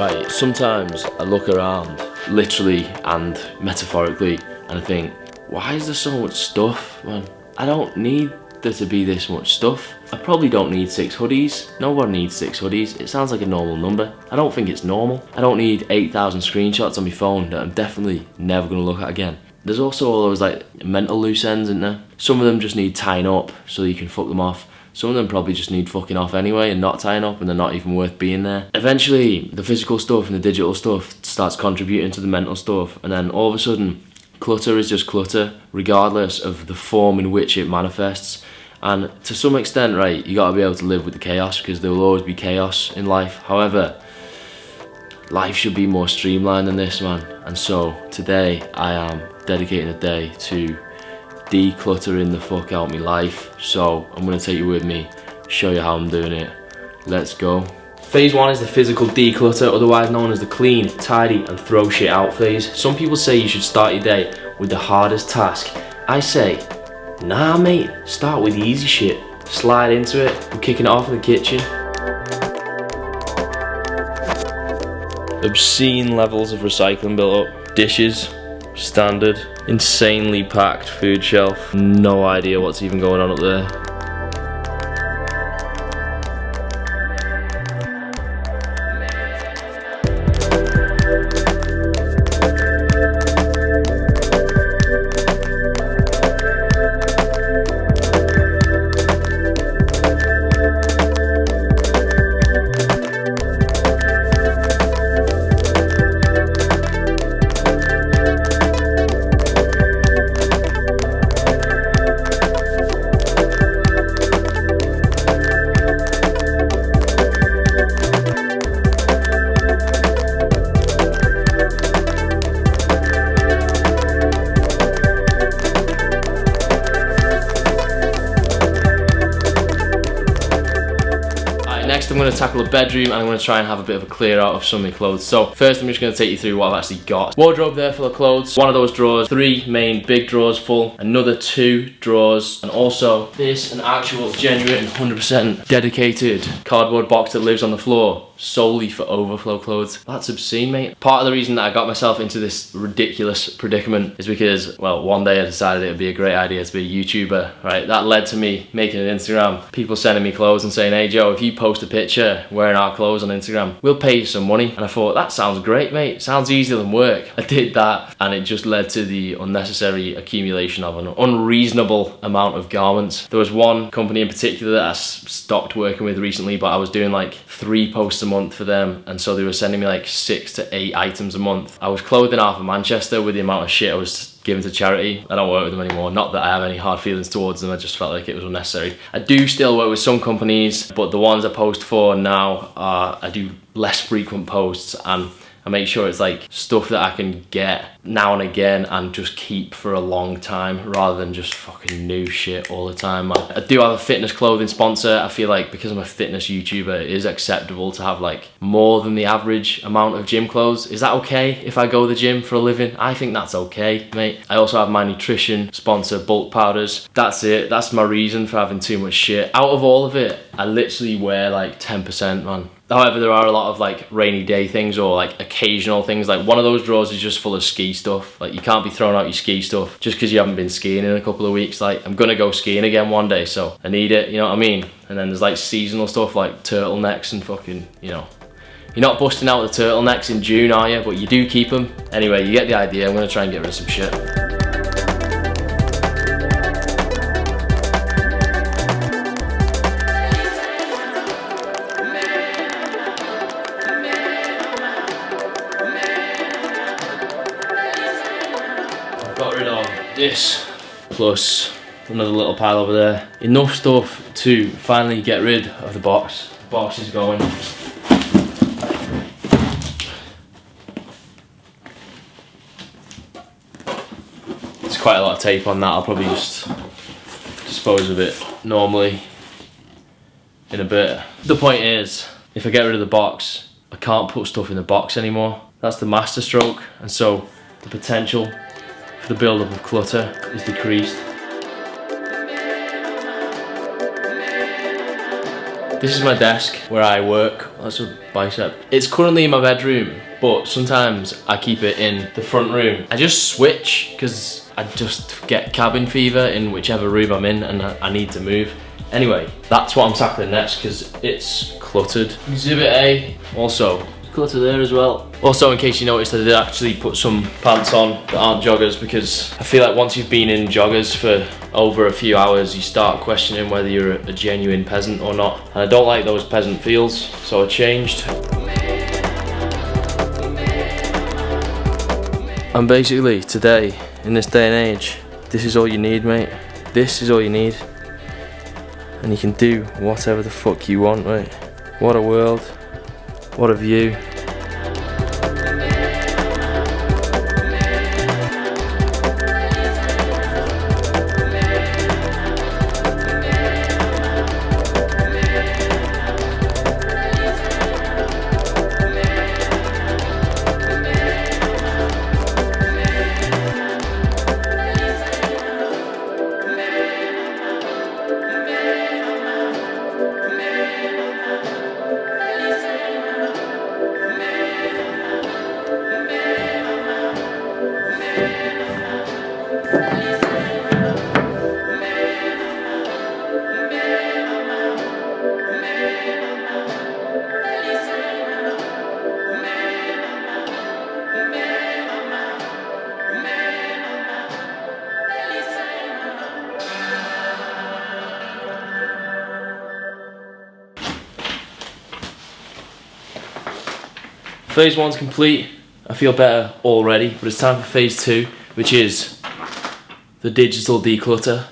Right, sometimes I look around, literally and metaphorically, and I think, why is there so much stuff, man? I don't need there to be this much stuff. I probably don't need 6 hoodies. No one needs 6 hoodies. It sounds like a normal number. I don't think it's normal. I don't need 8,000 screenshots on my phone that I'm definitely never gonna look at again. There's also all those like mental loose ends, isn't there? Some of them just need tying up so you can fuck them off. Some of them probably just need fucking off anyway and not tying up, and they're not even worth being there. Eventually, the physical stuff and the digital stuff starts contributing to the mental stuff, and then all of a sudden, clutter is just clutter, regardless of the form in which it manifests. And to some extent, right, you gotta be able to live with the chaos, because there will always be chaos in life. However, life should be more streamlined than this, man. And so today, I am dedicating a day to decluttering the fuck out my life. So I'm gonna take you with me, show you how I'm doing it. Let's go. Phase 1 is the physical declutter, otherwise known as the clean, tidy and throw shit out phase. Some people say you should start your day with the hardest task. I say, nah mate, start with the easy shit. Slide into it, we're kicking it off in the kitchen. Obscene levels of recycling built up. Dishes, standard. Insanely packed food shelf. No idea what's even going on up there. Next I'm going to tackle a bedroom, and I'm going to try and have a bit of a clear out of some of my clothes. So first I'm just going to take you through what I've actually got. Wardrobe there full of clothes, one of those drawers, 3 main big drawers full, another 2 drawers, and also this an actual genuine 100% dedicated cardboard box that lives on the floor solely for overflow clothes. That's obscene, mate. Part of the reason that I got myself into this ridiculous predicament is because, well, one day I decided it would be a great idea to be a YouTuber, right? That led to me making an Instagram. People sending me clothes and saying, hey Joe, if you post a picture wearing our clothes on Instagram, we'll pay you some money. And I thought, that sounds great, mate. Sounds easier than work. I did that, and it just led to the unnecessary accumulation of an unreasonable amount of garments. There was one company in particular that I stopped working with recently, but I was doing like 3 posts a month for them, and so they were sending me like 6 to 8 items a month. I was clothing half of Manchester with the amount of shit I was giving to charity. I don't work with them anymore. Not that I have any hard feelings towards them, I just felt like it was unnecessary. I do still work with some companies, but the ones I post for now I do less frequent posts, and I make sure it's like stuff that I can get now and again and just keep for a long time, rather than just fucking new shit all the time, man. I do have a fitness clothing sponsor. I feel like because I'm a fitness YouTuber, it is acceptable to have like more than the average amount of gym clothes. Is that okay if I go to the gym for a living? I think that's okay, mate. I also have my nutrition sponsor, Bulk Powders. That's it. That's my reason for having too much shit. Out of all of it, I literally wear like 10%, man. However, there are a lot of like rainy day things or like occasional things. Like one of those drawers is just full of ski stuff. Like you can't be throwing out your ski stuff just because you haven't been skiing in a couple of weeks. Like I'm gonna go skiing again one day, so I need it, you know what I mean? And then there's like seasonal stuff like turtlenecks and fucking, you know. You're not busting out the turtlenecks in June, are you? But you do keep them. Anyway, you get the idea. I'm gonna try and get rid of some shit. Got rid of this, plus another little pile over there. Enough stuff to finally get rid of the box. The box is going. There's quite a lot of tape on that. I'll probably just dispose of it normally in a bit. The point is, if I get rid of the box, I can't put stuff in the box anymore. That's the master stroke, and so the potential for the build-up of clutter is decreased. This is my desk where I work. That's a bicep. It's currently in my bedroom, but sometimes I keep it in the front room. I just switch because I just get cabin fever in whichever room I'm in and I need to move. Anyway, that's what I'm tackling next because it's cluttered. Exhibit A, also clutter there as well. Also, in case you noticed, I did actually put some pants on that aren't joggers because I feel like once you've been in joggers for over a few hours, you start questioning whether you're a genuine peasant or not. And I don't like those peasant feels, so I changed. And basically, today, in this day and age, this is all you need, mate. This is all you need. And you can do whatever the fuck you want, mate. What a world. What a view. Phase 1's complete. I feel better already, but it's time for phase 2, which is the digital declutter.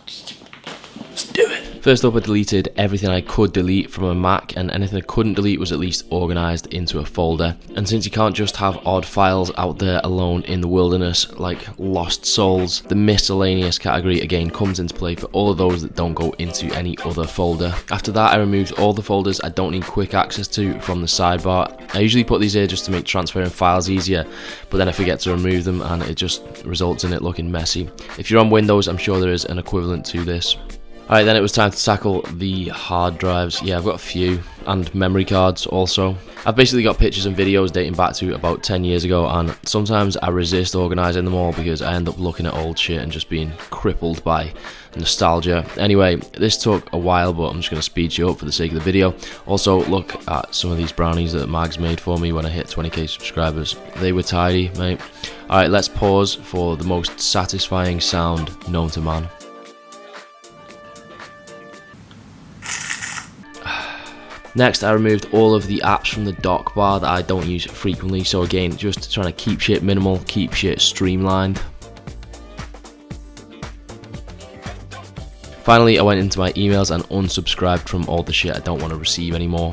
Let's do it. First up, I deleted everything I could delete from a Mac, and anything I couldn't delete was at least organised into a folder. And since you can't just have odd files out there alone in the wilderness like lost souls, the miscellaneous category again comes into play for all of those that don't go into any other folder. After that, I removed all the folders I don't need quick access to from the sidebar. I usually put these here just to make transferring files easier, but then I forget to remove them and it just results in it looking messy. If you're on Windows, I'm sure there is an equivalent to this. Alright, then it was time to tackle the hard drives. Yeah, I've got a few, and memory cards also. I've basically got pictures and videos dating back to about 10 years ago, and sometimes I resist organising them all because I end up looking at old shit and just being crippled by nostalgia. Anyway, this took a while, but I'm just going to speed you up for the sake of the video. Also, look at some of these brownies that Mags made for me when I hit 20k subscribers. They were tidy, mate. Alright, let's pause for the most satisfying sound known to man. Next, I removed all of the apps from the dock bar that I don't use frequently, so again, just trying to keep shit minimal, keep shit streamlined. Finally, I went into my emails and unsubscribed from all the shit I don't want to receive anymore.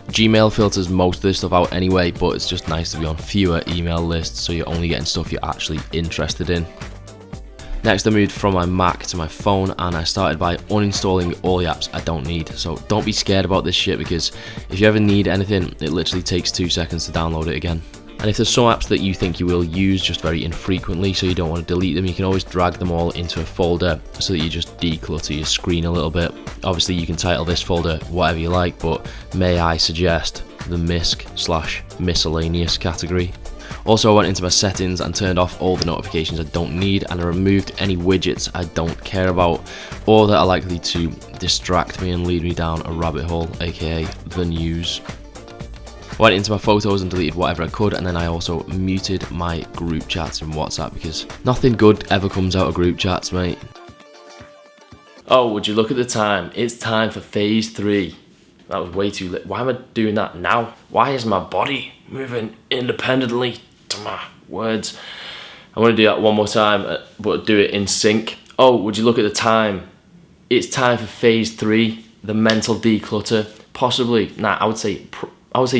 Gmail filters most of this stuff out anyway, but it's just nice to be on fewer email lists so you're only getting stuff you're actually interested in. Next, I moved from my Mac to my phone and I started by uninstalling all the apps I don't need. So don't be scared about this shit because if you ever need anything, it literally takes 2 seconds to download it again. And if there's some apps that you think you will use just very infrequently so you don't want to delete them, you can always drag them all into a folder so that you just declutter your screen a little bit. Obviously you can title this folder whatever you like, but may I suggest the misc/miscellaneous category. Also, I went into my settings and turned off all the notifications I don't need, and I removed any widgets I don't care about or that are likely to distract me and lead me down a rabbit hole, aka the news. I went into my photos and deleted whatever I could, and then I also muted my group chats in WhatsApp because nothing good ever comes out of group chats, mate. Oh, would you look at the time? It's time for phase 3. That was way too late. Why am I doing that now? Why is my body moving independently to my words? I want to do that one more time, but do it in sync. Oh, would you look at the time? It's time for phase 3, the mental declutter. Possibly, I would say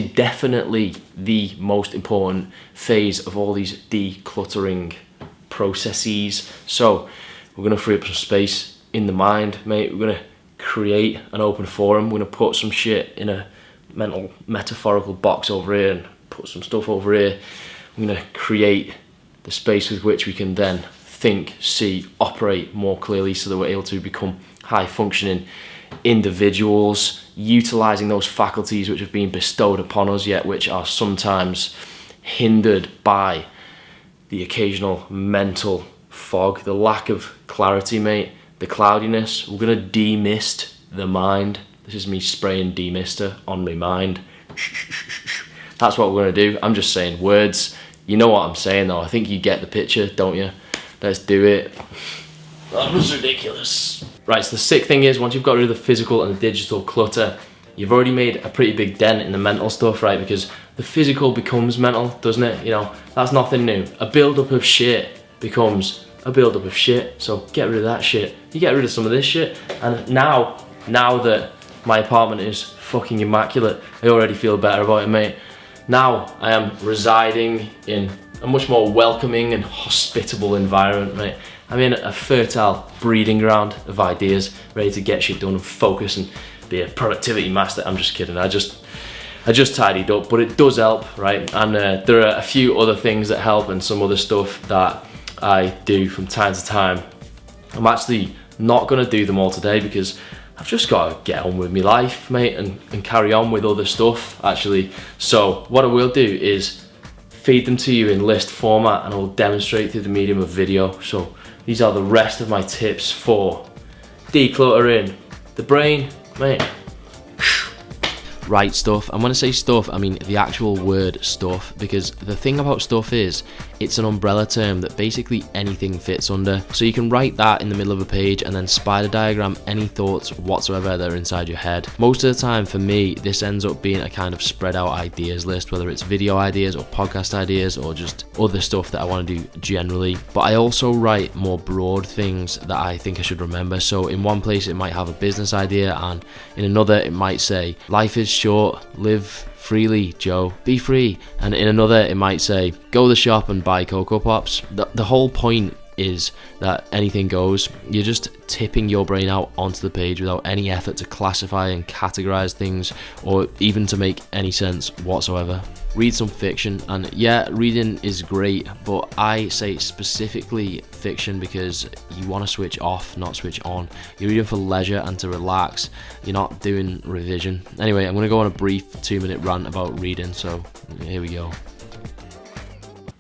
definitely the most important phase of all these decluttering processes. So we're gonna free up some space in the mind, mate. We're gonna create an open forum. We're gonna put some shit in a mental metaphorical box over here and put some stuff over here. We're gonna create the space with which we can then think, see, operate more clearly so that we're able to become high functioning individuals, utilising those faculties which have been bestowed upon us yet which are sometimes hindered by the occasional mental fog, the lack of clarity, mate, the cloudiness. We're gonna demist the mind. This is me spraying demister on my mind. That's what we're gonna do. I'm just saying words. You know what I'm saying though. I think you get the picture, don't you? Let's do it. That was ridiculous. Right, so the sick thing is, once you've got rid of the physical and the digital clutter, you've already made a pretty big dent in the mental stuff, right? Because the physical becomes mental, doesn't it? You know, that's nothing new. A build-up of shit becomes a build-up of shit. So get rid of that shit. You get rid of some of this shit. And now that my apartment is fucking immaculate, I already feel better about it, mate. Now I am residing in a much more welcoming and hospitable environment, mate. I'm in a fertile breeding ground of ideas, ready to get shit done and focus and be a productivity master. I'm just kidding. I just tidied up, but it does help, right? And there are a few other things that help and some other stuff that I do from time to time. I'm actually not gonna do them all today because I've just got to get on with my life, mate, and carry on with other stuff, actually. So what I will do is feed them to you in list format and I'll demonstrate through the medium of video. So these are the rest of my tips for decluttering the brain, mate. Right stuff. And when I say stuff, I mean the actual word stuff, because the thing about stuff is it's an umbrella term that basically anything fits under. So you can write that in the middle of a page and then spider diagram any thoughts whatsoever that are inside your head. Most of the time for me, this ends up being a kind of spread out ideas list, whether it's video ideas or podcast ideas or just other stuff that I want to do generally. But I also write more broad things that I think I should remember. So in one place it might have a business idea, and in another it might say life is short, live freely, Joe, be free. And in another it might say go to the shop and buy Cocoa Pops. The whole point is that anything goes. You're just tipping your brain out onto the page without any effort to classify and categorize things or even to make any sense whatsoever. Read some fiction, and yeah, reading is great, but I say specifically fiction because you want to switch off, not switch on. You're reading for leisure and to relax. You're not doing revision. Anyway, I'm going to go on a brief 2-minute rant about reading, so here we go.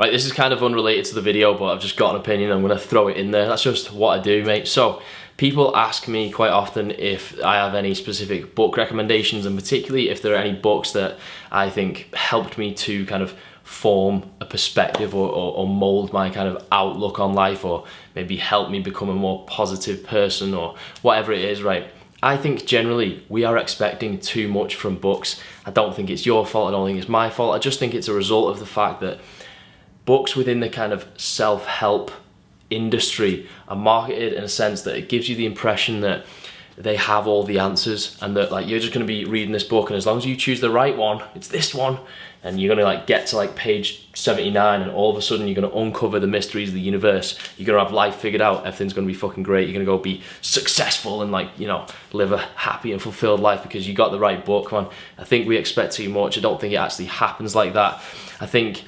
Right, this is kind of unrelated to the video, but I've just got an opinion. I'm going to throw it in there. That's just what I do, mate. So people ask me quite often if I have any specific book recommendations, and particularly if there are any books that I think helped me to kind of form a perspective or mold my kind of outlook on life, or maybe help me become a more positive person or whatever it is, right? I think generally we are expecting too much from books. I don't think it's your fault. I don't think it's my fault. I just think it's a result of the fact that books within the kind of self-help industry are marketed in a sense that it gives you the impression that they have all the answers, and that like you're just going to be reading this book and as long as you choose the right one, it's this one, and you're going to like get to like page 79 and all of a sudden you're going to uncover the mysteries of the universe. You're going to have life figured out, everything's going to be fucking great, you're going to go be successful and like, you know, live a happy and fulfilled life because you got the right book, man. I think we expect too much. I don't think it actually happens like that. I think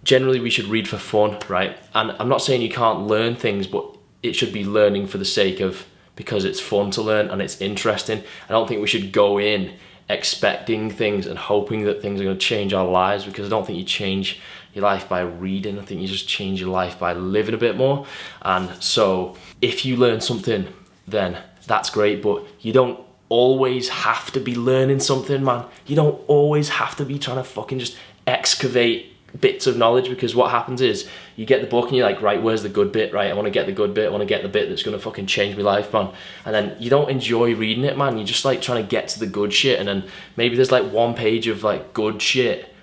generally we should read for fun, right? And I'm not saying you can't learn things, but it should be learning for the sake of, because it's fun to learn and it's interesting. I don't think we should go in expecting things and hoping that things are going to change our lives, because I don't think you change your life by reading. I think you just change your life by living a bit more. And so if you learn something, then that's great, but you don't always have to be learning something, man. You don't always have to be trying to fucking just excavate bits of knowledge, because what happens is you get the book and you're like, right, where's the good bit, right? I want to get the good bit, I want to get the bit that's going to fucking change my life, man. And then you don't enjoy reading it, man. You're just like trying to get to the good shit, and then maybe there's like one page of like good shit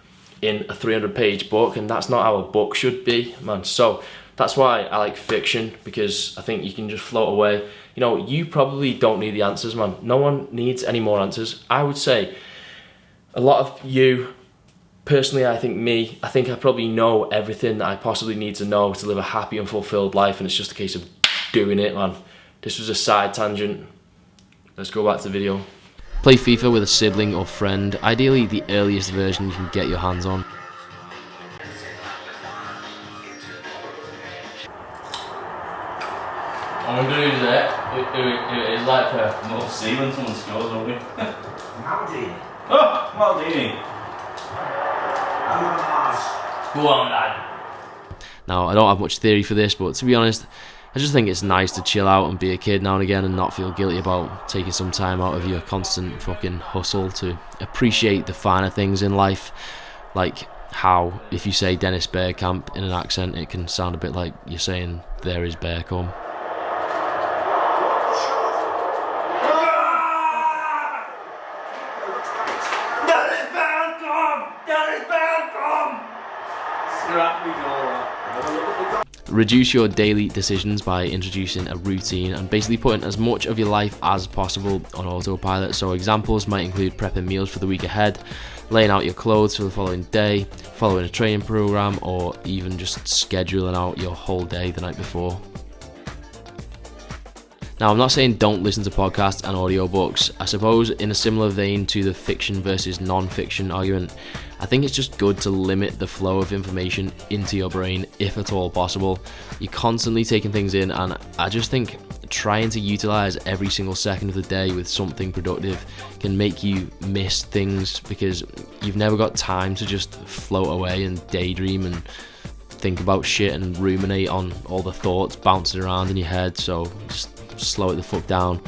in a 300-page book, and that's not how a book should be, man. So that's why I like fiction, because I think you can just float away. You know, you probably don't need the answers, man. No one needs any more answers. I would say a lot of you, personally, I think I probably know everything that I possibly need to know to live a happy and fulfilled life, and it's just a case of doing it, man. This was a side tangent. Let's go back to the video. Play FIFA with a sibling or friend, ideally the earliest version you can get your hands on. I'm gonna use it. It is like for most see when someone scores, won't we? Maldini. Oh, Maldini. Go on, lad. Now, I don't have much theory for this, but to be honest, I just think it's nice to chill out and be a kid now and again and not feel guilty about taking some time out of your constant fucking hustle to appreciate the finer things in life. Like how, if you say Dennis Bergkamp in an accent, it can sound a bit like you're saying, there is bear come. Reduce your daily decisions by introducing a routine and basically putting as much of your life as possible on autopilot. So examples might include prepping meals for the week ahead, laying out your clothes for the following day, following a training program, or even just scheduling out your whole day the night before. Now, I'm not saying don't listen to podcasts and audiobooks. I suppose in a similar vein to the fiction versus non-fiction argument, I think it's just good to limit the flow of information into your brain if at all possible. You're constantly taking things in, and I just think trying to utilise every single second of the day with something productive can make you miss things because you've never got time to just float away and daydream and think about shit and ruminate on all the thoughts bouncing around in your head. So just slow it the fuck down,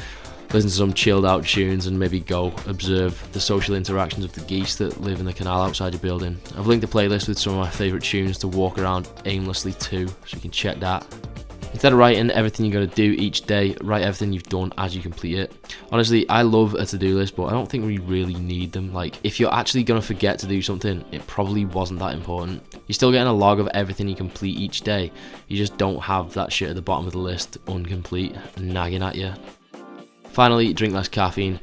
listen to some chilled out tunes, and maybe go observe the social interactions of the geese that live in the canal outside your building. I've linked a playlist with some of my favourite tunes to walk around aimlessly to, so you can check that. Instead of writing everything you're going to do each day, write everything you've done as you complete it. Honestly, I love a to-do list, but I don't think we really need them. Like, if you're actually going to forget to do something, it probably wasn't that important. You're still getting a log of everything you complete each day. You just don't have that shit at the bottom of the list, incomplete, nagging at you. Finally, drink less caffeine.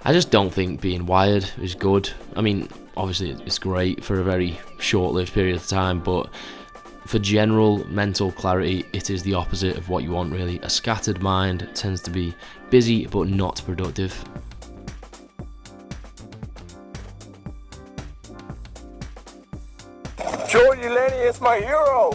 I just don't think being wired is good. I mean, obviously it's great for a very short-lived period of time, but for general mental clarity, it is the opposite of what you want, really. A scattered mind tends to be busy but not productive. Joe Utilise, my hero.